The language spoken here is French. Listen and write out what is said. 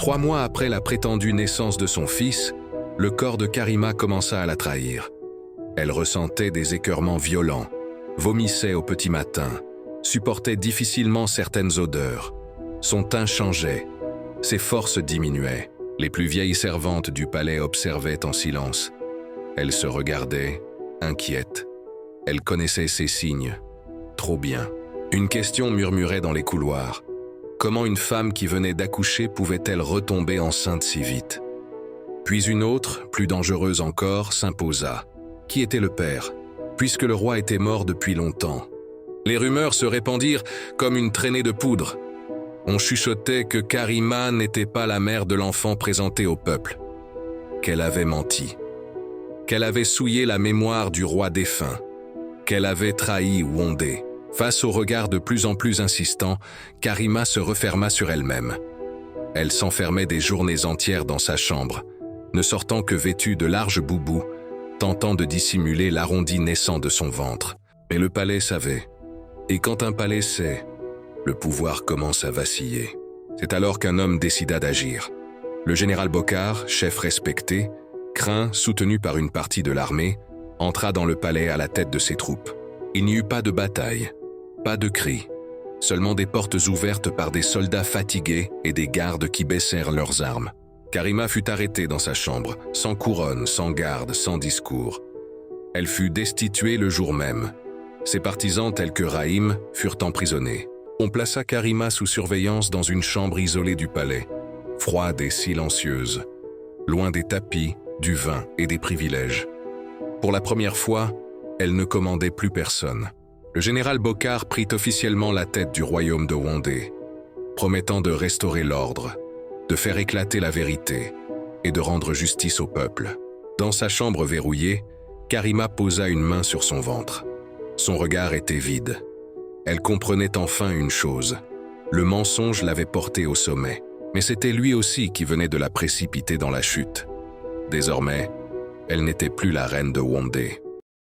3 mois après la prétendue naissance de son fils, le corps de Karima commença à la trahir. Elle ressentait des écœurements violents, vomissait au petit matin, supportait difficilement certaines odeurs. Son teint changeait, ses forces diminuaient. Les plus vieilles servantes du palais observaient en silence. Elle se regardait, inquiète. Elle connaissait ses signes, trop bien. Une question murmurait dans les couloirs. Comment une femme qui venait d'accoucher pouvait-elle retomber enceinte si vite? Puis une autre, plus dangereuse encore, s'imposa. Qui était le père, puisque le roi était mort depuis longtemps? Les rumeurs se répandirent comme une traînée de poudre. On chuchotait que Karima n'était pas la mère de l'enfant présenté au peuple, qu'elle avait menti, qu'elle avait souillé la mémoire du roi défunt, qu'elle avait trahi Wondé. Face au regard de plus en plus insistant, Karima se referma sur elle-même. Elle s'enfermait des journées entières dans sa chambre, ne sortant que vêtue de larges boubous, tentant de dissimuler l'arrondi naissant de son ventre. Mais le palais savait. Et quand un palais sait, le pouvoir commence à vaciller. C'est alors qu'un homme décida d'agir. Le général Bokar, chef respecté, craint, soutenu par une partie de l'armée, entra dans le palais à la tête de ses troupes. Il n'y eut pas de bataille, pas de cris, seulement des portes ouvertes par des soldats fatigués et des gardes qui baissèrent leurs armes. Karima fut arrêtée dans sa chambre, sans couronne, sans garde, sans discours. Elle fut destituée le jour même. Ses partisans tels que Rahim furent emprisonnés. On plaça Karima sous surveillance dans une chambre isolée du palais, froide et silencieuse, loin des tapis, du vin et des privilèges. Pour la première fois, elle ne commandait plus personne. Le général Bokar prit officiellement la tête du royaume de Wondé, promettant de restaurer l'ordre, de faire éclater la vérité et de rendre justice au peuple. Dans sa chambre verrouillée, Karima posa une main sur son ventre. Son regard était vide. Elle comprenait enfin une chose. Le mensonge l'avait portée au sommet, mais c'était lui aussi qui venait de la précipiter dans la chute. Désormais, elle n'était plus la reine de Wondé.